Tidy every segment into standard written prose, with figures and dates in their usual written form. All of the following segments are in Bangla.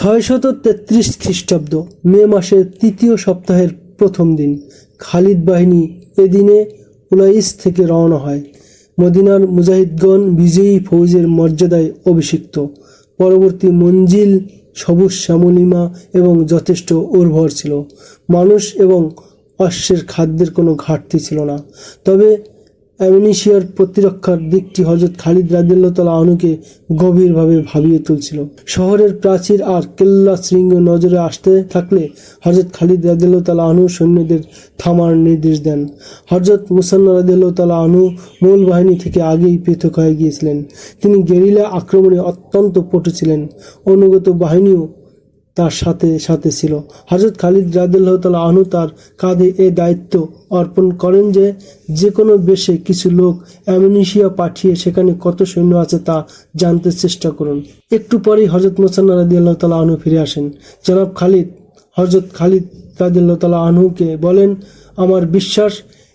633 খ্রিস্টাব্দ মে মাসের তৃতীয় সপ্তাহের প্রথম দিন খালিদ বাহিনী এদিনে উলাইস থেকে রওনা হয়। মদিনার মুজাহিদগণ বিজয়ী ফৌজের মর্যাদায় অভিষিক্ত। পরবর্তী মঞ্জিল সবুজ শ্যামলিমা এবং যথেষ্ট উর্বর ছিল। মানুষ এবং অশ্বের খাদ্যের কোনো ঘাটতি ছিল না। তবে অ্যামিনিশিয়ার প্রতিরক্ষার দিকটি হযরত খালিদ রাদিয়াল্লাহু তাআলা আনহুকে গভীরভাবে ভাবিয়ে তুলছিল। শহরের প্রাচীর আর কেল্লা শৃঙ্গ নজরে আসতে থাকলে হযরত খালিদ রাদিয়াল্লাহু তাআলা আনহু সৈন্যদের থামার নির্দেশ দেন। হযরত মুসান্না রাদিয়াল্লাহু তাআলা আনহু মূল বাহিনী থেকে আগেই পৃথক হয়ে গিয়েছিলেন। তিনি গেরিলা আক্রমণে অত্যন্ত পটু ছিলেন। অনুগত বাহিনীও তার সাথে সাথে ছিল। হযরত খালিদ রাদিয়াল্লাহু তাআলা আনহু তার কাঁধে এই দায়িত্ব অর্পণ করেন যে কোনো বেশে কিছু লোক অ্যামিনিশিয়া পাঠিয়ে সেখানে কত সৈন্য আছে তা জানতে চেষ্টা করুন। একটু পরেই হযরত মুসান্না রাদিয়াল্লাহু তাআলা আনহু ফিরে আসেন। জনাব খালিদ হযরত খালিদ রাদিয়াল্লাহু তাআলা আনহুকে বলেন, আমার বিশ্বাস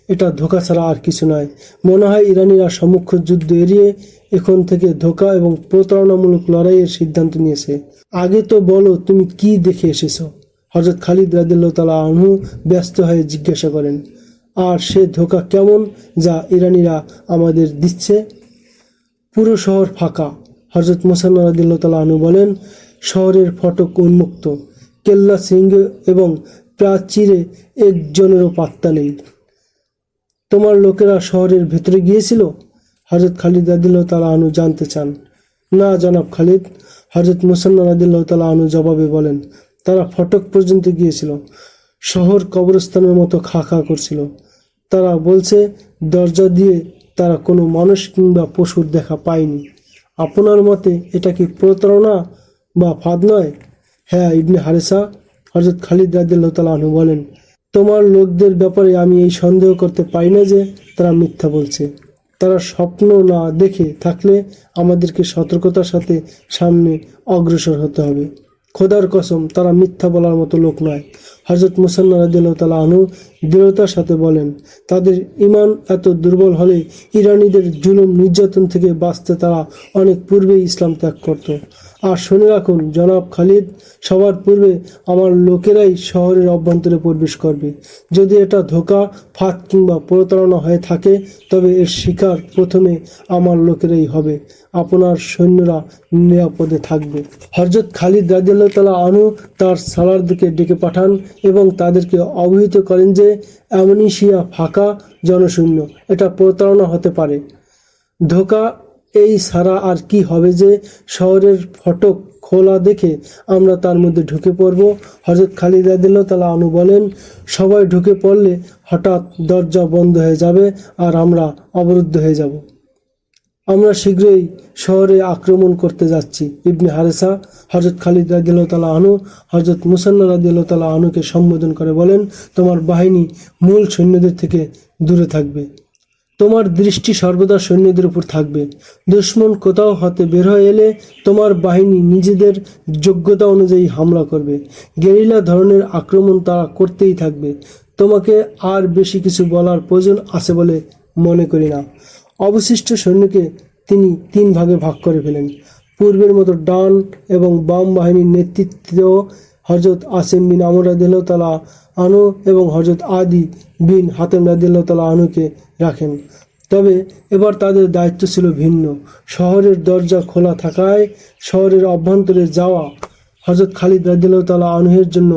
এটা ধোঁকা ছাড়া আর কিছু নয়। মনে হয় ইরানিরা সম্মুখ যুদ্ধ এড়িয়ে এখন থেকে ধোঁকা এবং প্রতারণামূলক লড়াইয়ের সিদ্ধান্ত নিয়েছে। আগে তো বলো তুমি কি দেখে এসেছো? হযরত খালিদ রাদিয়াল্লাহু তাআলা আনহু ব্যস্ত হয়ে জিজ্ঞাসা করেন, আর সে ধোঁকা কেমন যা ইরানিরা আমাদের দিচ্ছে? পুরো শহর ফাঁকা। হযরত মুসান্না রাদিয়াল্লাহু তাআলা আনহু বলেন, শহরের ফটক উন্মুক্ত, কেল্লা শৃঙ্গ এবং প্রাচীরে একজনেরও পাত্তা নেই। তোমার লোকেরা শহরের ভেতরে গিয়েছিল? হযরত খালিদ রাদিয়াল্লাহু তাআলা আনহু জানতে চান। না জনাব খালিদ, হযরত মুসান্না রাদিয়াল্লাহু তাআলা আনহু জবাবে বলেন, তারা ফটক পর্যন্ত গিয়েছিল। শহর কবরস্থানের মতো খা খা করছিল। তারা বলছে দরজা দিয়ে তারা কোনো মানুষ কিংবা পশুর দেখা পায়নি। আপনার মতে এটা কি প্রতারণা বা ফাঁদ নয়? হ্যাঁ ইবনে হারেসা, হযরত খালিদ রাদিয়াল্লাহু তাআলা আনহু বলেন, তোমার লোকদের ব্যাপারে আমি এই সন্দেহ করতে পারি না যে তারা মিথ্যা বলছে। তারা স্বপ্ন না দেখে থাকলে আমাদেরকে সতর্কতার সাথে সামনে অগ্রসর হতে হবে। খোদার কসম তারা মিথ্যা বলার মতো লোক নয়। হযরত মুসান্না রাদিয়াল্লাহু তাআলা আনহু দৃঢ়তার সাথে বলেন, তাদের ঈমান এত দুর্বল হলে ইরানীদের জুলুম নির্যাতন থেকে বাঁচতে তারা অনেক পূর্বেই ইসলাম ত্যাগ করত। আর শুনে রাখুন জনাব খালিদ, সবার পূর্বে আমার লোকেরাই শহরের অভ্যন্তরে প্রবেশ করবে। যদি এটা ধোঁকা, ফাঁদ কিংবা প্রতারণা হয়ে থাকে তবে এর শিকার প্রথমে আমার লোকেরাই হবে। আপনার সৈন্যরা নিরাপদে থাকবে। হযরত খালিদ রাদিয়াল্লাহু তাআলা আনহু তার সালারদেরকে ডেকে পাঠান এবং তাদেরকে অবহিত করেন যে অ্যামিনিশিয়া ফাঁকা, জনশূন্য, এটা প্রতারণা হতে পারে। ধোঁকা এই ছাড়া আর কি হবে যে শহরের ফটক খোলা দেখে আমরা তার মধ্যে ঢুকে পড়ব। হযরত খালিদ রাদিয়াল্লাহু তাআলা আনহু বলেন, সবাই ঢুকে পড়লে হঠাৎ দরজা বন্ধ হয়ে যাবে আর আমরা অবরুদ্ধ হয়ে যাব। আমরা শীঘ্রই শহরে আক্রমণ করতে যাচ্ছি। ইবনে হারেসা হযরত খালিদ রাদিয়াল্লাহু তাআলা আনহু হযরত মুসান্না রাদিয়াল্লাহু তাআলা আনহুকে সম্বোধন করে বলেন, তোমার বাহিনী মূল সৈন্যদের থেকে দূরে থাকবে। তোমার দৃষ্টি সর্বদা সৈন্যদের উপর থাকবে। দুশমন কোথাও হতে বের হয়ে এলে তোমার বাহিনী নিজেদের যোগ্যতা অনুযায়ী হামলা করবে। গেরিলা ধরনের আক্রমণ তারা করতেই থাকবে। তোমাকে আর বেশি কিছু বলার প্রয়োজন আছে বলে মনে করি না। অবশিষ্ট সৈন্যকে তিনি 3 ভাগে ভাগ করে ফেলেন। পূর্বের মতো ডান এবং বাম বাহিনীর নেতৃত্ব হযরত আসিম বিন আমর রাদিয়াল্লাহু তাআলা আনহু এবং হযরত আদি বিন হাতেম রাদিয়াল্লাহু তাআলা আনহুকে রাখেন। তবে এবার তাদের দায়িত্ব ছিল ভিন্ন। শহরের দরজা খোলা থাকায় শহরের অভ্যন্তরে যাওয়া হযরত খালিদ রাদিয়াল্লাহু তাআলা আনহুর জন্য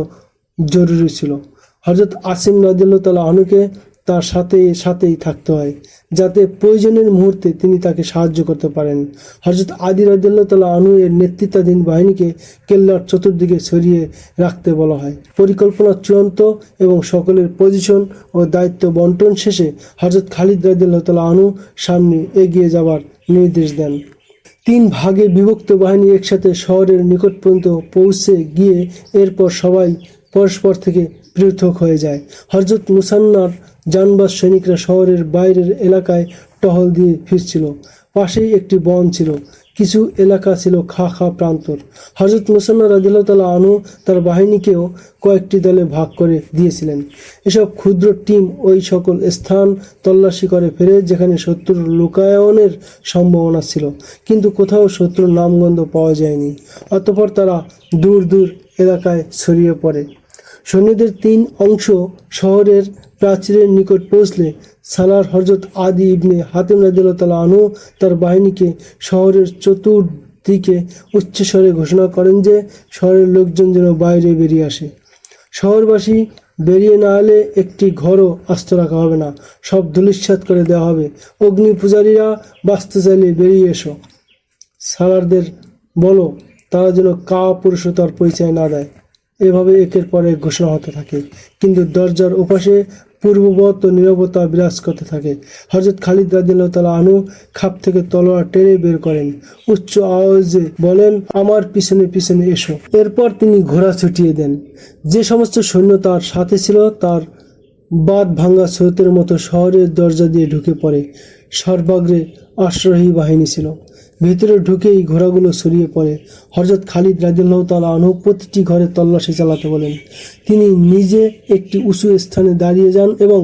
জরুরি ছিল। হযরত আসিম রাদিয়াল্লাহু তাআলা আনহুকে তার সাথেই থাকতে হয়, যাতে প্রয়োজনের মুহূর্তে তিনি তাকে সাহায্য করতে পারেন। হযরত আদি রাদিয়াল্লাহু তাআলা আনহু এর নেতৃত্বাধীন বাহিনীকে কেল্লার চতুর্দিকে ছড়িয়ে রাখতে বলা হয়। পরিকল্পনা চূড়ান্ত এবং সকলের পজিশন ও দায়িত্ব বন্টন শেষে হযরত খালিদ রাদিয়াল্লাহু তাআলা আনহু সামনে এগিয়ে যাবার নির্দেশ দেন। 3 ভাগে বিভক্ত বাহিনী একসাথে শহরের নিকট পর্যন্ত পৌঁছে গিয়ে এরপর সবাই পরস্পর থেকে পৃথক হয়ে যায়। হযরত মুসান্নার জানবাজ সৈনিকরা শহরের বাইরের এলাকায় টহল দিয়ে ফিরছিল। পাশেই একটি বন ছিল, কিছু এলাকা ছিল খা খা প্রান্তর। হযরত মুসান্না রাদিয়াল্লাহু তাআলা আনহু তার বাহিনীকেও কয়েকটি দলে ভাগ করে দিয়েছিলেন। এসব ক্ষুদ্র টিম ওই সকল স্থান তল্লাশি করে ফেরে যেখানে শত্রুর লুকায়নের সম্ভাবনা ছিল, কিন্তু কোথাও শত্রুর নামগন্ধ পাওয়া যায়নি। অতঃপর তারা দূর দূর এলাকায় ছড়িয়ে পড়ে। সৈন্যদের 3 অংশ শহরের প্রাচীরের নিকট পৌঁছলে সালার হযরত আদি ইবনে হাতেম রাদিয়াল্লাহু তাআলা আনহু তার বাহিনীকে শহরের চতুর্দিকে উচ্চস্বরে ঘোষণা করেন যে শহরের লোকজন যেন বাইরে বেরিয়ে আসে। শহরবাসী বেরিয়ে না এলে একটি ঘরও আস্ত রাখা হবে না, সব ধূলিসাৎ করে দেওয়া হবে। অগ্নি পূজারীরা বাঁচতে চাইলে বেরিয়ে এসো। সালারদের বলো তারা যেন কাপুরুষতার পরিচয় না দেয়। এভাবে একের পর এক ঘোষণা হতে থাকে, কিন্তু দরজার ওপাশে পূর্ববৎ নীরবতা বিরাজ করতে থাকে। হযরত খালিদ রাদিয়াল্লাহু তাআলা আনহু খাপ থেকে তলোয়ার টেনে বের করেন, উচ্চ আওয়াজে বলেন, আমার পিছনে পিছনে এসো। এরপর তিনি ঘোড়া ছুটিয়ে দেন। যে সমস্ত সৈন্য তার সাথে ছিল তার বাঁধ ভাঙ্গা স্রোতের মতো শহরের দরজা দিয়ে ঢুকে পড়ে। সর্বাগ্রে অশ্বারোহী বাহিনী ছিল। ভেতরে ঢুকেই ঘোড়াগুলো ছড়িয়ে পড়ে। হযরত খালিদ রাদিয়াল্লাহু তাআলা আনহু প্রতিটি ঘরে তল্লাশি চালাতে বলেন। তিনি নিজে একটি উঁচু স্থানে দাঁড়িয়ে যান এবং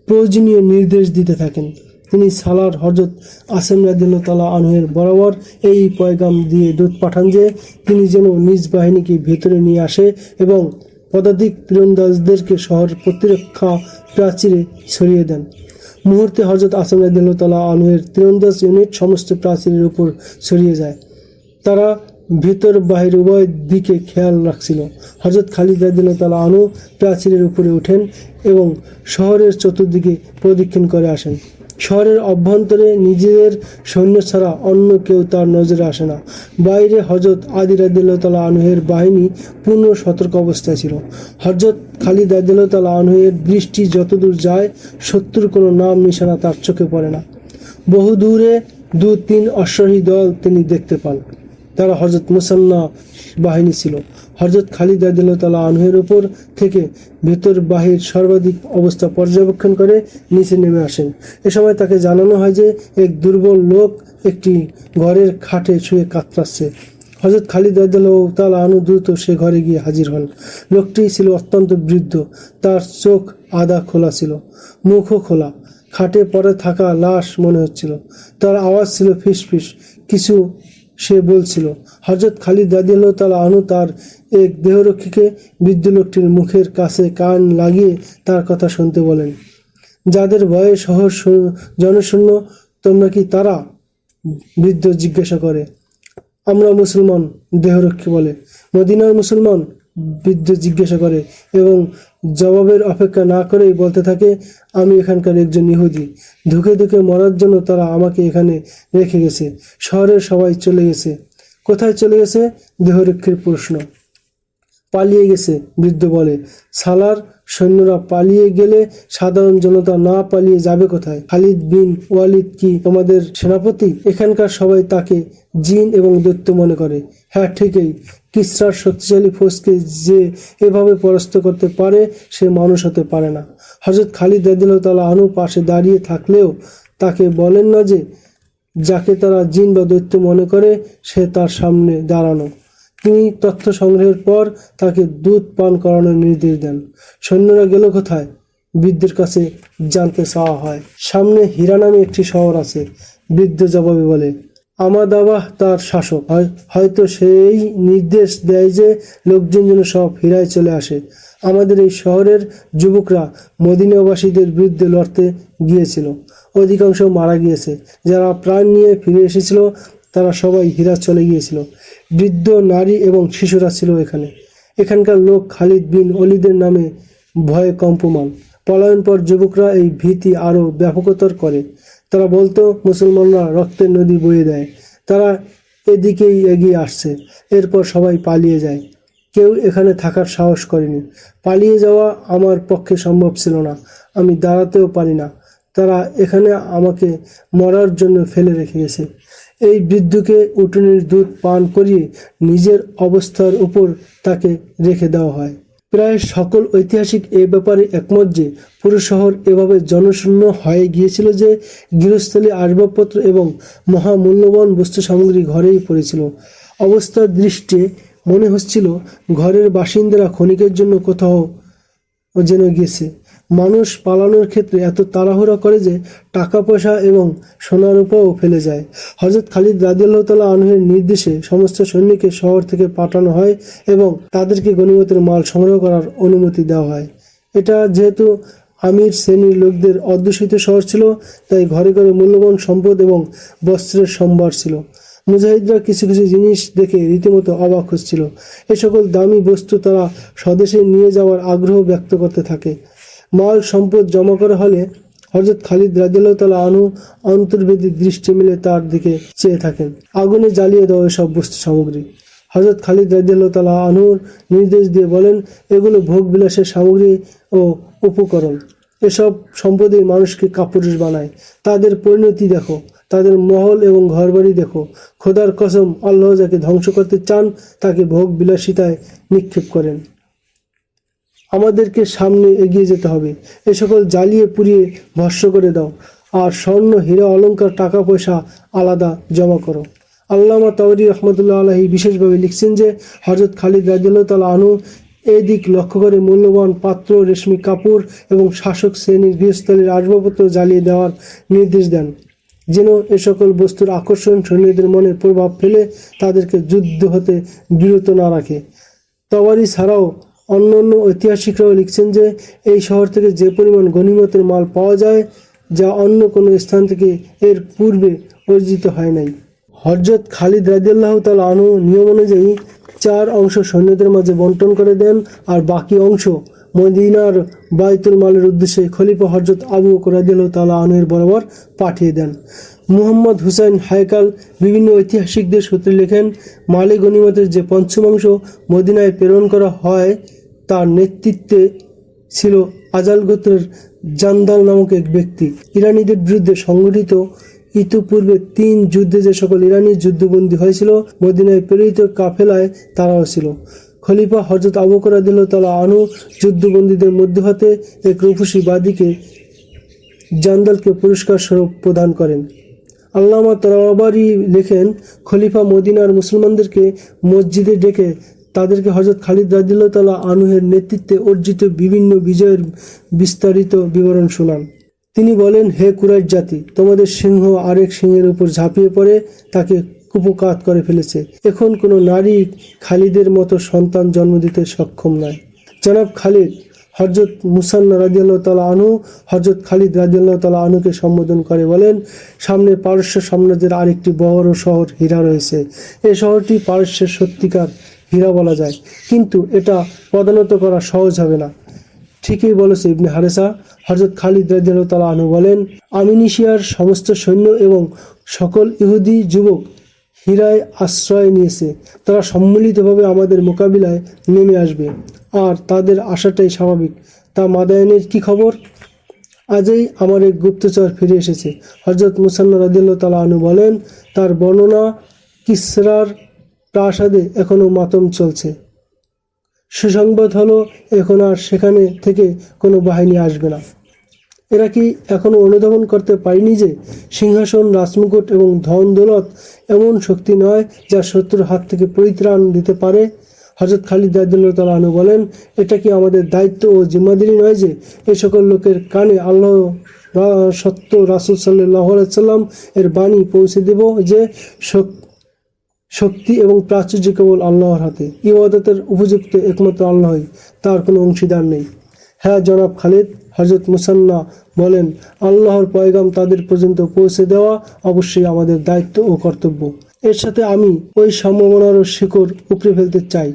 প্রয়োজনীয় নির্দেশ দিতে থাকেন। তিনি সালার হযরত আসেম রাদিয়াল্লাহু তাআলা আনহুর বরাবর এই পয়গাম দিয়ে দূত পাঠান যে তিনি যেন নিজ বাহিনীকে ভেতরে নিয়ে আসে এবং পদাতিক তীরন্দাজদেরকে শহরের প্রতিরক্ষা প্রাচীরে ছড়িয়ে দেন। মুহূর্তে হযরত আসেম রাদিয়াল্লাহু তাআলা আনহুর তীরন্দাজ ইউনিট সমস্ত প্রাচীরের উপর ছড়িয়ে যায়। তারা ভিতর বাহির উভয় দিকে খেয়াল রাখছিল। হযরত খালিদ রাদিয়াল্লাহু তাআলা আনহু প্রাচীরের উপরে ওঠেন এবং শহরের চতুর্দিকে প্রদক্ষিণ করে আসেন। শহরের অভ্যন্তরে নিজেদের সৈন্য ছাড়া অন্য কেউ তার নজরে আসে না। বাইরে হযরত আদি রাদিয়াল্লাহু তাআলা আনহুর বাহিনী পূর্ণ সতর্ক অবস্থায় ছিল। হযরত খালিদ রাদিয়াল্লাহু তাআলা আনহুর দৃষ্টি যতদূর যায় শত্রুর কোনো নাম নিশানা তার চোখে পড়ে না। বহু দূরে 2-3 অশ্বারোহী দল তিনি দেখতে পান। তারা হযরত মুসান্না বাহিনী ছিল। হযরত খালিদ রাদিয়াল্লাহু তাআলা আনহুর উপর থেকে ভেতর বাহির সর্বাধিক অবস্থা পর্যবেক্ষণ করে নিচে নেমে আসেন। এ সময় তাকে জানানো হয় যে এক দুর্বল লোক একটি ঘরের খাটে শুয়ে কাতরাচ্ছে। হযরত খালিদ রাদিয়াল্লাহু তাআলা আনহু দ্রুত সে ঘরে গিয়ে হাজির হন। লোকটি ছিল অত্যন্ত বৃদ্ধ, তার চোখ আধা খোলা ছিল, মুখও খোলা। খাটে পড়ে থাকা লাশ মনে হচ্ছিল। তার আওয়াজ ছিল ফিসফিস, কিছু সে বলছিল। হযরত খালিদ রাদিয়াল্লাহু তাআলা আনহু তার এক দেহরক্ষীকে বৃদ্ধ লোকটির মুখের কাছে কান লাগিয়ে তার কথা শুনতে বলেন। যাদের ভয়ে শহর জনশূন্য, তোমরা কি তারা? বৃদ্ধ জিজ্ঞাসা করে। আমরা মুসলমান, দেহরক্ষী বলে। মদিনার মুসলমান? বৃদ্ধ জিজ্ঞাসা করে এবং জবাবের অপেক্ষা না করেই বলতে থাকে, আমি এখানকার একজন ইহুদি। ধুকে ধুকে মরার জন্য তারা আমাকে এখানে রেখে গেছে। শহরের সবাই চলে গেছে। কোথায় চলে গেছে? দেহরক্ষীর প্রশ্ন। পালিয়ে গেছে, বৃদ্ধ বলে। সালার সৈন্যরা পালিয়ে গেলে সাধারণ জনতা না পালিয়ে যাবে কোথায়? খালিদ বিন ওয়ালিদ কি তোমাদের সেনাপতি? এখানকার সবাই তাকে জিন এবং দৈত্য মনে করে। হ্যাঁ, ঠিকই। কিসরার শক্তিশালী ফৌজকে যে এভাবে পরাস্ত করতে পারে সে মানুষ হতে পারে না। হযরত খালিদ রাদিয়াল্লাহু তাআলা আনহু পাশে দাঁড়িয়ে থাকলেও তাকে বলেন না যে যাকে তারা জিন বা দৈত্য মনে করে সে তার সামনে দাঁড়ানো। তিনি তথ্য সংগ্রহের পর তাকে দুধ পান করানোর নির্দেশ দেন। সৈন্যরা গেল কোথায়? বৃদ্ধের কাছে জানতে চাওয়া হয়। সামনে হীরা নামে একটি শহর আছে, বৃদ্ধ জবাবে বলে। আমাদাবাহ তার শাসক, হয়তো সেই নির্দেশ দেয় যে লোকজন যেন সব হীরায় চলে আসে। আমাদের এই শহরের যুবকরা মদিনাবাসীদের বিরুদ্ধে লড়তে গিয়েছিল, অধিকাংশ মারা গিয়েছে। যারা প্রাণ নিয়ে ফিরে এসেছিল তারা সবাই হীরা চলে গিয়েছিল। বৃদ্ধ, নারী এবং শিশুরা ছিল এখানে। এখানকার লোক খালিদ বিন ওলীদের নামে ভয়ে কম্পমান। পলায়ন পর যুবকরা এই ভীতি আরো ব্যাপকতর করে। তারা বলতো মুসলমানরা রক্তের নদী বয়ে দেয়, তারা এদিকেই এগিয়ে আসছে। এরপর সবাই পালিয়ে যায়। কেউ এখানে থাকার সাহস করেনি। পালিয়ে যাওয়া আমার পক্ষে সম্ভব ছিল না, আমি দাঁড়াতেও পারি না। তারা এখানে আমাকে মরার জন্য ফেলে রেখে গেছে। এই বৃদ্ধকে উটনির দুধ পান করিয়ে নিজের অবস্থার উপর তাকে রেখে দেওয়া হয়। প্রায় সকল ঐতিহাসিক এ ব্যাপারে একমত যে পুরো শহর এভাবে জনশূন্য হয়ে গিয়েছিল যে গৃহস্থলী আসবাবপত্র এবং মহামূল্যবান বস্তু সামগ্রী ঘরেই পড়েছিল। অবস্থার দৃষ্টিতে মনে হচ্ছিল ঘরের বাসিন্দারা ক্ষণিকের জন্য কোথাও যেন গেছে। মানুষ পালানোর ক্ষেত্রে এত তাড়াহুড়া করে যে টাকা পয়সা এবং সোনার রূপাও ফেলে যায়। হযরত খালিদ রাদিয়াল্লাহু তাআলা আনহুর নির্দেশে সমস্ত সৈন্যকে শহর থেকে পাঠানো হয় এবং তাদেরকে গনিমতের মাল সংগ্রহ করার অনুমতি দেওয়া হয়। এটা যেহেতু আমির শ্রেণীর লোকদের অধ্যুষিত শহর ছিল, তাই ঘরে ঘরে মূল্যবান সম্পদ এবং বস্ত্রের সম্ভার ছিল। মুজাহিদরা কিছু কিছু জিনিস দেখে রীতিমতো অবাক হচ্ছিল। এ সকল দামি বস্তু তারা স্বদেশে নিয়ে যাওয়ার আগ্রহ ব্যক্ত করতে থাকে। মাল সম্পদ জমা করা হলে হযরত খালিদ রাদিয়াল্লাহু তাআলা আনহু অন্তর্বেদী দৃষ্টি মিলে তার দিকে চেয়ে থাকেন। আগুনে জ্বালিয়ে দেওয়া এসব বস্তু সামগ্রী। হযরত খালিদ রাদিয়াল্লাহু তাআলা আনহুর নির্দেশ দিয়ে বলেন, এগুলো ভোগ বিলাসের সামগ্রী ও উপকরণ। এসব সম্পদই মানুষকে কাপুরুষ বানায়। তাদের পরিণতি দেখো, তাদের মহল এবং ঘরবাড়ি দেখো। খোদার কসম, আল্লাহ যাকে ধ্বংস করতে চান তাকে ভোগ বিলাসিতায় নিক্ষেপ করেন। আমাদেরকে সামনে এগিয়ে যেতে হবে। এ সকল জ্বালিয়ে পুড়িয়ে ভস্ম করে দাও, আর স্বর্ণ হীরা অলংকার টাকা পয়সা আলাদা জমা করো। আল্লামা তাওয়ারি রহমতুল্লাহ আলাইহি বিশেষভাবে লিখছেন যে হযরত খালিদ রাদিয়াল্লাহু তাআলা আনহু এই দিক লক্ষ্য করে মূল্যবান পাত্র, রেশমি কাপড় এবং শাসক শ্রেণীর গৃহস্থলীর আসবাবপত্র জ্বালিয়ে দেওয়ার নির্দেশ দেন, যেন এ সকল বস্তুর আকর্ষণ সৈন্যদের মনে প্রভাব ফেলে তাদেরকে যুদ্ধ হতে বিরত না রাখে। তাওয়ারি ছাড়াও অন্যান্য ঐতিহাসিকরাও লিখছেন যে এই শহর থেকে যে পরিমাণ গনিমতের মাল পাওয়া যায়, যা অন্য কোনো স্থান থেকে এর পূর্বে অর্জিত হয় নাই। হযরত খালিদ রাদিয়াল্লাহু তাআলা আনহু নিয়ম অনুযায়ী 4 অংশ সৈন্যদের মাঝে বন্টন করে দেন, আর বাকি অংশ মদিনার বাইতুল মালের উদ্দেশ্যে খলিফা হযরত আবু বকর রাদিয়াল্লাহু তাআলা আনহুর বরাবর পাঠিয়ে দেন। মুহাম্মদ হুসাইন হায়কাল বিভিন্ন ঐতিহাসিকদের সূত্রে লেখেন, মালে গনিমতের যে পঞ্চমাংশ মদিনায় প্রেরণ করা হয় তার নেতৃত্বে ছিল আজাল গোত্রের জান্দাল নামক এক ব্যক্তি। ইরানিদের বিরুদ্ধে সংগঠিত ইতিপূর্বে 3 যুদ্ধে যে সকল ইরানি যুদ্ধবন্দী হয়েছিল, মদিনায় প্রেরিত কাফেলায় তারাও ছিল। খলিফা হযরত আবু বকর রাদিয়াল্লাহু তাআলা আনহু যুদ্ধবন্দীদের মধ্যে হতে এক রূপসী বাদীকে জান্দালকে পুরস্কার স্বরূপ প্রদান করেন। আল্লামা তাবারি লেখেন, খলিফা মদিনার মুসলমানদেরকে মসজিদে ডেকে তাদেরকে হযরত খালিদ রাদিয়াল্লাহু তাআলা আনহুর নেতৃত্বে অর্জিত বিভিন্ন বিজয়ের বিস্তারিত বিবরণ শোনান। তিনি বলেন, হে কুরাইশ জাতি, তোমাদের সিংহ আরেক সিংহের উপর ঝাঁপিয়ে পড়ে তাকে কুপকাত করে ফেলেছে। এখন কোনো নারী খালিদের মতো সন্তান জন্ম দিতে সক্ষম নয়। জনাব খালিদ হযরত মুসান্না রাদিয়াল্লাহু তাআলা আনহু হযরত খালিদ রাদিয়াল্লাহু তাআলা আনহুকে সম্বোধন করে বলেন, সামনে পারস্য সাম্রাজ্যের আরেকটি বড় শহর হীরা রয়েছে। এই শহরটি পারস্যের সত্যিকার হীরা বলা যায়, কিন্তু এটা পদানত করা সহজ হবে না। ঠিকই বলেছে ইবনে হারেসা। হযরত খালিদ রাদিয়াল্লাহু তাআলা আনহু বলেন, আমিনিশিয়ার সমস্ত সৈন্য এবং সকল ইহুদি যুবক হীরায় আশ্রয় নিয়েছে। তারা সম্মিলিতভাবে আমাদের মোকাবিলায় নেমে আসবে, আর তাদের আশাটাই স্বাভাবিক। তা মাদায়েনের কি খবর? আজই আমার এক গুপ্তচর ফিরে এসেছে। হযরত মুসান্না রাদিয়াল্লাহু তাআলা আনহু বলেন, তার বর্ণনা, কিসরার প্রাসাদে এখনো মাতম চলছে। সুসংবাদ হলো, এখন আর সেখানে থেকে কোনো বাহিনী আসবে না। এরা কি এখনো অনুধাবন করতে পারেনি যে সিংহাসন, রাজমুকুট এবং ধন দৌলত এমন শক্তি নয় যা শত্রুর হাত থেকে পরিত্রাণ দিতে পারে? হযরত খালিদ রাদিয়াল্লাহু তাআলা আনহু বলেন, এটা কি আমাদের দায়িত্ব ও জিম্মাদারি নয় যে এই সকল লোকের কানে আল্লাহ সত্য রাসূল সাল্লাল্লাহু আলাইহি সাল্লাম এর বাণী পৌঁছে দেব যে শক্তি এবং প্রাচুর্য কেবল আল্লাহর হাতে। ইবাদতের উপযুক্ত একমাত্র আল্লাহই, তার কোনো অংশীদার নেই। হ্যাঁ জনাব খালিদ, হযরত মুসান্না বলেন, আল্লাহর পয়গাম তাদের পর্যন্ত পৌঁছে দেওয়া অবশ্যই আমাদের দায়িত্ব ও কর্তব্য। এর সাথে আমি ওই সম্ভাবনারও শিকড় উপড়ে ফেলতে চাই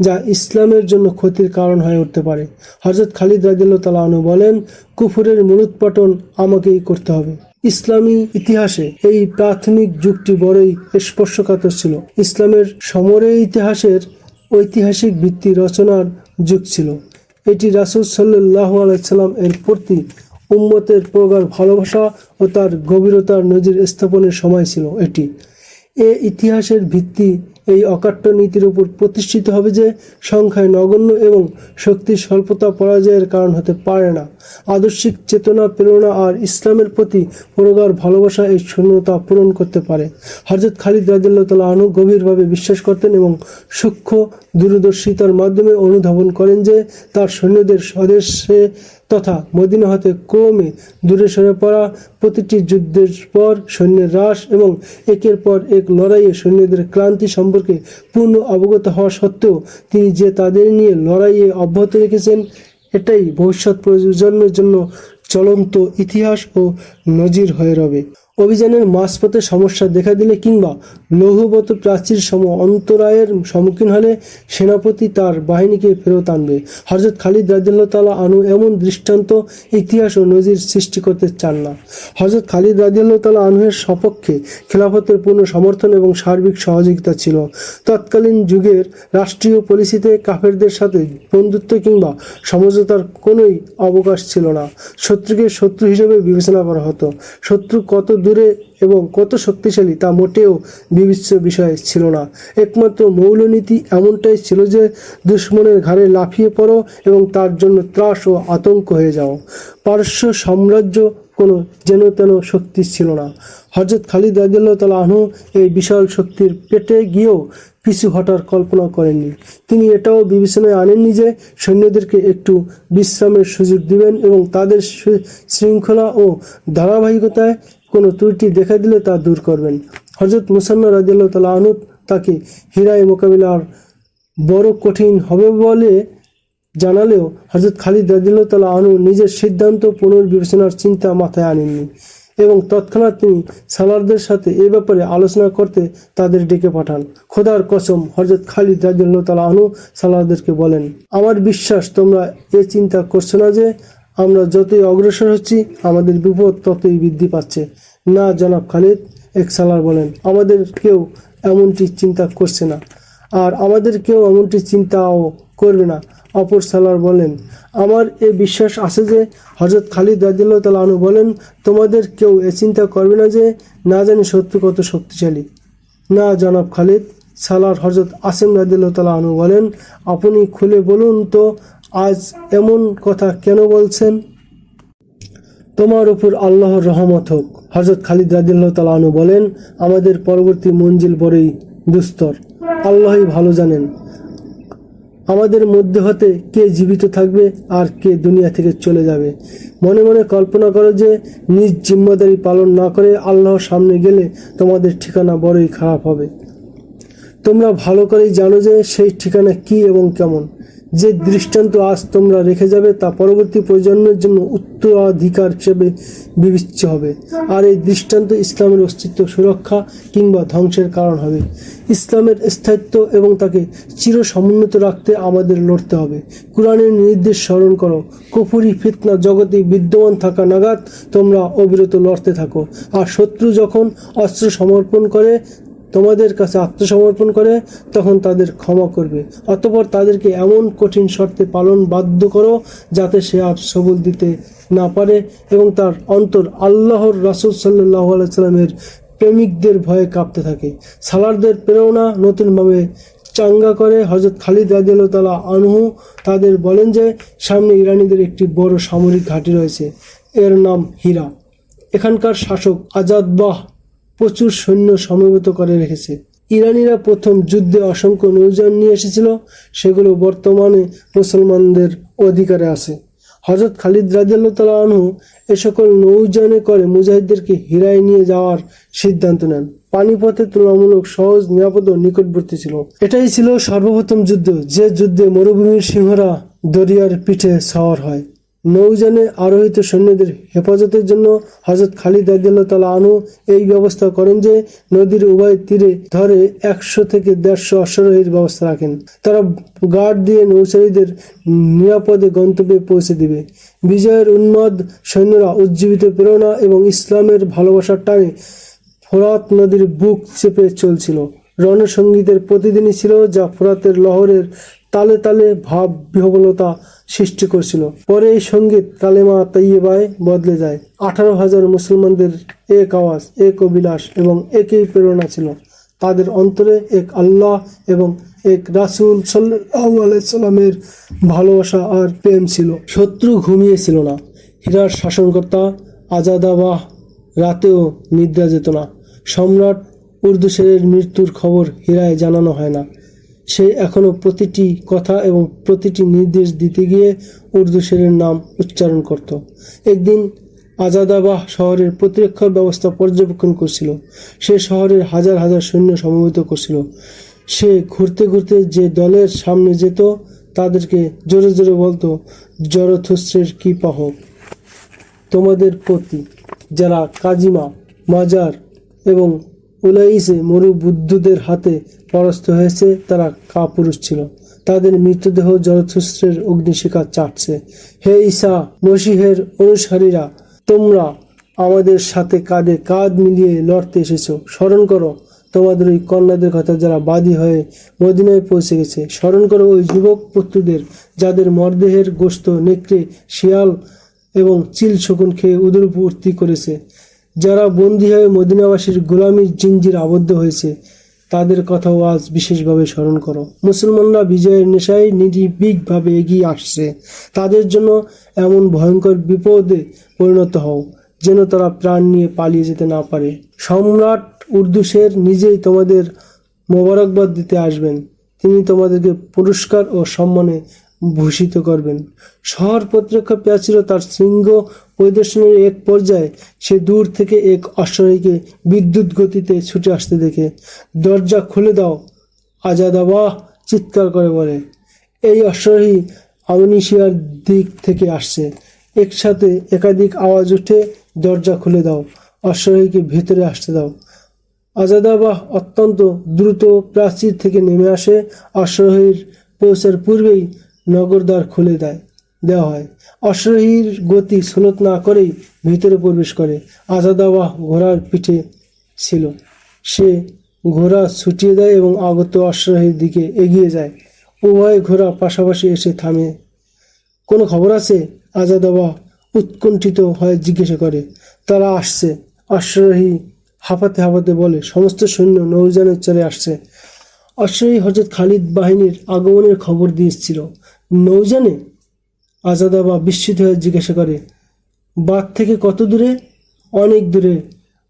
যা ইসলামের জন্য ক্ষতির কারণ হয়ে উঠতে পারে। হযরত খালিদ রাদিয়াল্লাহু তাআলা আনহু বলেন, কুফরের মূলোৎপাটন আমাকেই করতে হবে। ইসলামী ইতিহাসে এই প্রাথমিক যুগটি বড়ই স্পর্শকাতর ছিল। ইসলামের সমরে ইতিহাসের ঐতিহাসিক ভিত্তি রচনার যুগ ছিল। এটি রাসূল সাল্লাল্লাহু আলাইহি সাল্লাম এর প্রতি উম্মতের প্রগাঢ় ভালোবাসা ও তার গভীরতার নজির স্থাপনের সময় ছিল। এ ইতিহাসের ভিত্তি এই অকাট্য নীতির উপর প্রতিষ্ঠিত হবে যে সংখ্যায় নগণ্য এবং শক্তির স্বল্পতা পরাজয়ের কারণ হতে পারে না। আদর্শিক চেতনা, প্রেরণা আর ইসলামের প্রতি প্রগাঢ় ভালোবাসা এই শূন্যতা পূরণ করতে পারে। হযরত খালিদ রাদিয়াল্লাহু তাআলা আনহু গভীরভাবে বিশ্বাস করতেন এবং সূক্ষ্ম দূরদর্শিতার মাধ্যমে অনুধাবন করেন যে তার সৈন্যদের স্বদেশে তথা মদিনা হতে ক্রমে দূরে সরে পড়া, প্রতিটি যুদ্ধের পর সৈন্যের হ্রাস এবং একের পর এক লড়াইয়ে সৈন্যদের ক্লান্তি সম্পর্কে পূর্ণ অবগত হওয়া সত্ত্বেও তিনি যে তাদের নিয়ে লড়াইয়ে অব্যাহত রেখেছেন, এটাই ভবিষ্যৎ প্রজন্মের জন্য চলন্ত ইতিহাস ও নজির হয়ে রবে। অভিযানের মাঝপথে সমস্যা দেখা দিলে কিংবা লৌহবত প্রাচীর সম অন্তরায়ের সম্মুখীন হলে সেনাপতি তার বাহিনীকে ফেরত আনবে। হযরত খালিদ রাদিয়াল্লাহু তাআলা আনহু এমন দৃষ্টান্ত, ইতিহাস ও নজির সৃষ্টি করতে চান না। হযরত খালিদ রাদিয়াল্লাহু তাআলা আনহুর সপক্ষে খেলাফতের পূর্ণ সমর্থন এবং সার্বিক সহযোগিতা ছিল। তৎকালীন যুগের রাষ্ট্রীয় পলিসিতে কাফেরদের সাথে বন্ধুত্ব কিংবা সমঝোতার কোনোই অবকাশ ছিল না। শত্রুকে শত্রু হিসেবে বিবেচনা করা হতো। শত্রু কত দূরে এবং কত শক্তিশালী তা মোটেও বিবেচ্য বিষয় ছিল না। একমাত্র মৌলনীতি এমনটাই ছিল যে দুশমনের ঘাড়ে লাফিয়ে পড়ো এবং তার জন্য ত্রাস ও আতঙ্ক হয়ে যাও। পারস্য সাম্রাজ্য কোনো যেন তেন শক্তি ছিল না। হযরত খালিদ রাদিয়াল্লাহু তাআলা আনহু এই বিশাল শক্তির পেটে গিয়েও পিছু হটার কল্পনা করেননি। তিনি এটাও বিবেচনায় আনেননি যে সৈন্যদেরকে একটু বিশ্রামের সুযোগ দিবেন এবং তাদের শৃঙ্খলা ও ধারাবাহিকতায় কোনো ত্রুটি দেখা দিলে তা দূর করবেন। হযরত মুসান্না রাদিয়াল্লাহু তাআলা আনহু তাকে হিরায় মোকাবিলার বড় কঠিন হবে বলে জানালেও হযরত খালিদ রাদিয়াল্লাহু তাআলা আনহু নিজের সিদ্ধান্ত পুনর্বিবেচনার চিন্তা মাথায় আনেননি এবং তৎক্ষণাৎ তিনি সালারদের সাথে এ ব্যাপারে আলোচনা করতে তাদের ডেকে পাঠান। খোদার কসম, হযরত খালিদ রাদিয়াল্লাহু তাআলা আনহু সালারদেরকে বলেন, আমার বিশ্বাস তোমরা এ চিন্তা করছো না যে আমরা যতই অগ্রসর হচ্ছি আমাদের বিপদ ততই বৃদ্ধি পাচ্ছে। না জনাব খালিদ, এক সালার বলেন, আমাদের কেউ এমনটি চিন্তা করছে না, আর আমাদের কেউ এমনটি চিন্তাও করবে না। অপর সালার বলেন, আমার এ বিশ্বাস আছে যে হযরত খালিদ রাদিয়াল্লাহু তাআলা আনহু বলেন, তোমাদের কেউ এ চিন্তা করবে না যে না জানি শত্রু কত শক্তিশালী। না জনাব খালিদ, সালার হযরত আসিম রাদিয়াল্লাহু তাআলা আনহু বলেন, আপনি খুলে বলুন তো আজ এমন কথা কেন বলছেন? তোমার উপর আল্লাহর রহমত হোক। হযরত খালিদ রাদিয়াল্লাহু তাআলা আনহু বলেন, আমাদের পরবর্তী মঞ্জিল বড়ই দুস্তর। আল্লাহই ভালো জানেন আমাদের মধ্যে হতে কে জীবিত থাকবে আর কে দুনিয়া থেকে চলে যাবে। মনে মনে কল্পনা করো যে নিজ জিম্মাদারি পালন না করে আল্লাহর সামনে গেলে তোমাদের ঠিকানা বড়ই খারাপ হবে। তোমরা ভালো করেই জানো যে সেই ঠিকানা কি এবং কেমন। যে দৃষ্টান্ত আজ তোমরা রেখে যাবে তা পরবর্তী প্রজন্মের জন্য উত্তরাধিকার হিসেবে বিবেচ্য হবে, আর এই দৃষ্টান্ত ইসলামের অস্তিত্ব সুরক্ষা কিংবা ধ্বংসের কারণ হবে। ইসলামের স্থায়িত্ব এবং তাকে চিরসমুন্নত রাখতে আমাদের লড়তে হবে। কুরআনের নির্দেশ স্মরণ করো, কুফরি ফিতনা জগতে বিদ্যমান থাকা নাগাদ তোমরা অবিরত লড়তে থাকো, আর শত্রু যখন অস্ত্র সমর্পণ করে তোমাদের কাছে আত্মসমর্পণ করে তখন তাদের ক্ষমা করবে। অতঃপর তাদেরকে এমন কঠিন শর্তে পালন বাধ্য করো যাতে সে আর সবল দিতে না পারে এবং তার অন্তর আল্লাহর রাসূল সাল্লাল্লাহু আলাইহি সাল্লামের প্রেমিকদের ভয়ে কাঁপতে থাকে। সালারদের প্রেরণা নতুনভাবে চাঙ্গা করে হযরত খালিদ রাদিয়াল্লাহু তাআলা আনহু তাদের বলেন যে সামনে ইরানীদের একটি বড় সামরিক ঘাঁটি রয়েছে, এর নাম হীরা। এখানকার শাসক আজাদ বাহ প্রচুর সৈন্য সমবেত করে রেখেছে। ইরানীরা প্রথম যুদ্ধে অসংখ্য নৌযান নিয়ে এসেছিল, সেগুলো বর্তমানে মুসলমানদের অধিকারে আছে। হযরত খালিদ রাদিয়াল্লাহু তাআলা আনহু এ সকল নৌযানে করে মুজাহিদদেরকে হীরায় নিয়ে যাওয়ার সিদ্ধান্ত নেন। পানিপথে তুলনামূলক সহজ, নিরাপদ ও নিকটবর্তী ছিল। এটাই ছিল সর্বপ্রথম যুদ্ধ, যে যুদ্ধে মরুভূমির সিংহরা দরিয়ার পিঠে সওয়ার হয়। নৌযানে আরোহিত সৈন্যদের হেফাজতের জন্য হযরত খালিদ রাদিয়াল্লাহু তাআলা আনহু এই ব্যবস্থা করেন যে নদীর উভয় তীরে ধরে 100 থেকে 150 অশ্বারোহীর ব্যবস্থা রাখেন। তারা গার্ড দিয়ে নৌচারীদের নিরাপদে গন্তব্যে পৌঁছে দিবে। বিজয়ের উন্মাদ সৈন্যরা উজ্জীবিত প্রেরণা এবং ইসলামের ভালোবাসার টানে ফোরাত নদীর বুক চেপে চলছিল। রণসঙ্গীতের প্রতিদিনই ছিল যা ফোরাতের লহরের তালে তালে ভাব বিহ্বলতা সৃষ্টি করছিল। পরে এই সঙ্গীত কালেমা তাইয়্যিবায় বদলে যায়। 18,000 মুসলমানদের এক আওয়াজ, এক অভিলাষ এবং একই প্রেরণা ছিল। তাদের অন্তরে এক আল্লাহ এবং এক রাসূল সাল্লাল্লাহু আলাইহি সাল্লামের ভালোবাসা আর প্রেম ছিল। শত্রু ঘুমিয়েছিল না। হীরার শাসনকর্তা আজাদাবাহ রাতেও নিদ্রা যেত না। সম্রাট উর্দুশেরের মৃত্যুর খবর হীরায় জানানো হয় না। সে এখনো প্রতিটি কথা এবং প্রতিটি নির্দেশ দিতে গিয়ে উর্দুশেরের নাম উচ্চারণ করত। একদিন আজাদাবাহ শহরের প্রতিরক্ষা ব্যবস্থা পর্যবেক্ষণ করছিল। সে শহরের হাজার হাজার সৈন্য সমবেত করছিল। সে ঘুরতে ঘুরতে যে দলের সামনে যেত তাদেরকে জোরে জোরে বলতো, জরথুস্ত্রের কি পাহক, তোমাদের প্রতি যারা কাজিমা, মাজার এবং উলাইসে মরুবুদ্ধদের হাতে পরাস্ত হয়েছে তারা কাপুরুষ ছিল। তাদের মৃতদেহ জরথুস্ত্রের অগ্নিশিখা চাটছে। হে ঈসা মসীহের অনুসারীরা, তোমরা আমাদের সাথে কাঁধে কাঁধ মিলিয়ে লড়তে এসেছো। স্মরণ করো তোমাদের ওই কন্যাদের কথা যারা বাদী হয়ে মদিনায় পৌঁছে গেছে। স্মরণ করো ওই যুবক পুত্রদের যাদের মরদেহের গোশত নেকড়ে, শিয়াল এবং চিল শকুন খেয়ে উদরপূর্তি করেছে, যারা বন্দী হয়ে মদিনাবাসীর গোলামীর জিঞ্জির আবদ্ধ হয়েছে। তাদের কথাও আজ বিশেষভাবে স্মরণ করো। মুসলমানরা বিজয়ের নেশায় নির্ভীকভাবে এগিয়ে আসছে। তাদের জন্য এমন ভয়ঙ্কর বিপদে পরিণত হও যেন তারা প্রাণ নিয়ে পালিয়ে যেতে না পারে। সম্রাট উর্দুশের নিজেই তোমাদের মোবারকবাদ দিতে আসবেন। তিনি তোমাদেরকে পুরস্কার ও সম্মানে ভূষিত করবেন। শহর প্রতিরক্ষা পেয়েছিল তার শৃঙ্গ পরিদর্শনের এক পর্যায়ে সে দূর থেকে এক অশ্বারোহীকে বিদ্যুৎ গতিতে ছুটে আসতে দেখে, দরজা খুলে দাও, আজাদাবাহ চিৎকার করে বলে। এই অশ্বারোহী আমিনিশিয়ার দিক থেকে আসছে। একসাথে একাধিক আওয়াজ উঠে, দরজা খুলে দাও, অশ্বারোহীকে ভেতরে আসতে দাও। আজাদাবাহ অত্যন্ত দ্রুত প্রাচীর থেকে নেমে আসে। অশ্বারোহীর পৌঁছার পূর্বেই নগরদ্বার খুলে দেওয়া হয়। অশ্বারোহীর গতি সুনত না করেই ভিতরে প্রবেশ করে। আজাদাবাহ ঘোড়ার পিঠে ছিল। সে ঘোড়া ছুটিয়ে দেয় এবং আগত অশ্বারোহীর দিকে এগিয়ে যায়। উভয় ঘোড়া পাশাপাশি এসে থামে। কোনো খবর আছে? আজাদাবাহ উৎকণ্ঠিত হয়ে জিজ্ঞাসা করে। তারা আসছে, অশ্বারোহী হাঁপাতে হাঁপাতে বলে। সমস্ত সৈন্য নৌযানে চলে আসছে। অশ্বারোহী হযরত খালিদ বাহিনীর আগমনের খবর দিয়েছিল। নৌযানে? আজাদাবাহ বিস্মিত হয়ে জিজ্ঞাসা করে। বাদ থেকে কত দূরে? অনেক দূরে,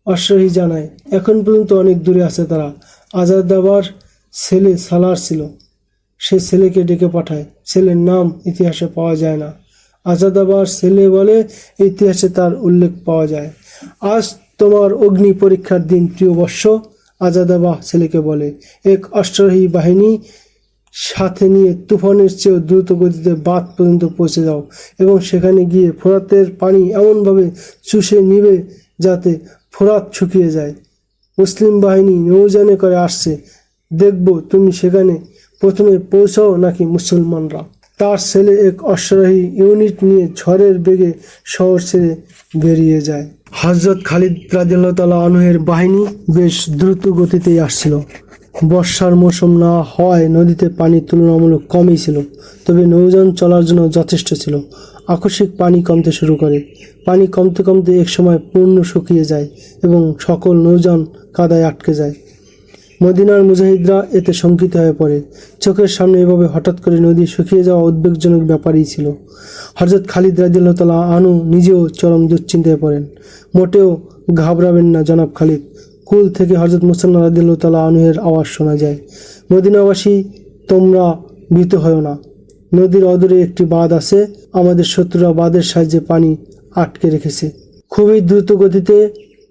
অশ্বারোহী জানায়। এখন পর্যন্ত অনেক দূরে আছে তারা। আজাদাবাহর ছেলে সালার ছিল। সে ছেলেকে ডেকে পাঠায়। ছেলের নাম ইতিহাসে পাওয়া যায় না। আজাদাবাহর ছেলে বলে, ইতিহাসে তার উল্লেখ পাওয়া যায়। আজ তোমার অগ্নি পরীক্ষার দিন প্রিয় বৎস, আজাদাবাহ ছেলেকে বলে। এক অশ্বারোহী বাহিনী সাথে নিয়ে তুফানের চেয়েও দ্রুত গতিতে বাঁধ পর্যন্ত পৌঁছে যাও এবং সেখানে গিয়ে ফোরাতের পানি এমনভাবে চুষে নিবে যাতে ফোরাত শুকিয়ে যায়। মুসলিম বাহিনী নৌযানে করে আসছে। দেখব তুমি সেখানে প্রথমে পৌঁছাও নাকি মুসলমানরা। তার ছেলে এক অশ্বারোহী ইউনিট নিয়ে ঝড়ের বেগে শহর ছেড়ে বেরিয়ে যায়। হযরত খালিদ রাদিয়াল্লাহু তাআলা আনহুর বাহিনী বেশ দ্রুত গতিতেই আসছিল। বর্ষার মৌসুম না হওয়ায় নদীতে পানি তুলনামূলক কমই ছিল, তবে নৌযান চলার জন্য যথেষ্ট ছিল। আকস্মিক পানি কমতে শুরু করে। পানি কমতে কমতে একসময় পূর্ণ শুকিয়ে যায় এবং সকল নৌযান কাদায় আটকে যায়। মদিনার মুজাহিদরা এতে শঙ্কিত হয়ে পড়ে। চোখের সামনে এভাবে হঠাৎ করে নদী শুকিয়ে যাওয়া উদ্বেগজনক ব্যাপারই ছিল। হযরত খালিদ রাদিয়াল্লাহু তাআলা আনহু নিজেও চরম দুশ্চিন্তায় পড়েন। মোটেও ঘাবড়াবেন না জনাব খালিদ। কুল থেকে হযরত মুসান্না রাদিয়াল্লাহু তাআলা আনহুর আওয়াজ শোনা যায়। মদিনাবাসী, তোমরা ভীত হও না। নদীর অদূরে একটি বাঁধ আছে। আমাদের শত্রুরা বাঁধের সাহায্যে পানি আটকে রেখেছে। খুবই দ্রুত গতিতে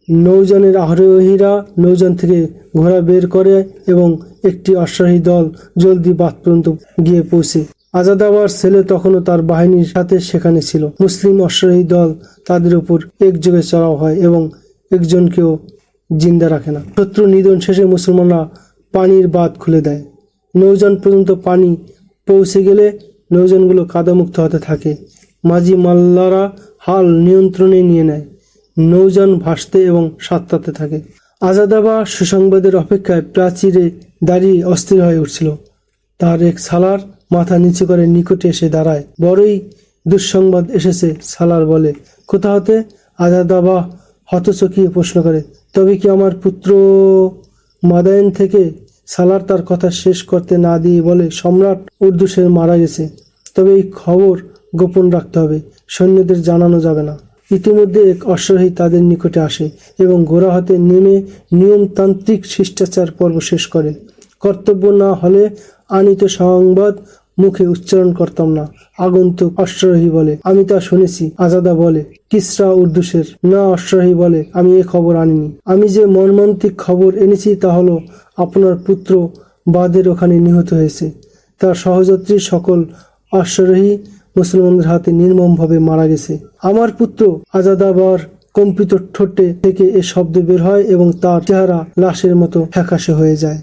নৌযানের আরোহীরা নৌযান থেকে ঘোড়া বের করে এবং একটি অশ্বারোহী দল জলদি বাঁধ পর্যন্ত গিয়ে পৌঁছে। আজাদাবাহর ছেলে তখনও তার বাহিনীর সাথে সেখানে ছিল। মুসলিম অশ্বারোহী দল তাদের উপর একযোগে চড়াও হয় এবং একজনকেও জিন্দা রাখে না। শত্রু নিধন শেষে মুসলমানরা পানির বাঁধ খুলে দেয়। নৌযান পর্যন্ত পানি পৌঁছে গেলে নৌযানগুলো কাদামুক্ত হতে থাকে। মাঝি মাল্লারা হাল নিয়ন্ত্রণে নিয়ে নেয়। নৌযান ভাসতে এবং সাঁতরাতে থাকে। আজাদাবাহ সুসংবাদের অপেক্ষায় প্রাচীরে দাঁড়িয়ে অস্থির হয়ে উঠছিল। তার এক সালার মাথা নিচু করে নিকটে এসে দাঁড়ায়। বড়ই দুঃসংবাদ এসেছে, সালার বলে। কোথা হতে? আজাদাবাহ হতচকিয়ে প্রশ্ন করে। তবে কি আমার পুত্র? মাদায়েন থেকে সালার তার কথা শেষ করতে না দিয়ে বলে, সম্রাট উর্দুসের মারা গেছে, তবে এই খবর গোপন রাখতে হবে, সৈন্যদের জানানো যাবে না। ইতিমধ্যে এক অশ্বারোহী তাদের নিকটে আসে এবং ঘোড়া হতে নেমে নিয়মতান্ত্রিক শিষ্টাচার পর্ব শেষ করে। কর্তব্য না হলে আনিত সংবাদ মুখে উচ্চারণ করতাম না। আগন্তুক অশ্বারোহী বলে, আমি তা শুনেছি। আজাদা বলে, কিসরা উর্দুসের। না, অশ্বারোহী বলে, আমি এ খবর আনিনি। আমি যে মর্মান্তিক খবর এনেছি তা হলো, আপনার পুত্র বাদের ওখানে নিহত হয়েছে। তার সহযাত্রী সকল অশ্বারোহী মুসলমানদের হাতে নির্মমভাবে মারা গেছে। আমার পুত্র আজাদাবার কম্পিত ঠোঁটে থেকে এ শব্দ বের হয় এবং তার চেহারা লাশের মতো ফ্যাকাশে হয়ে যায়।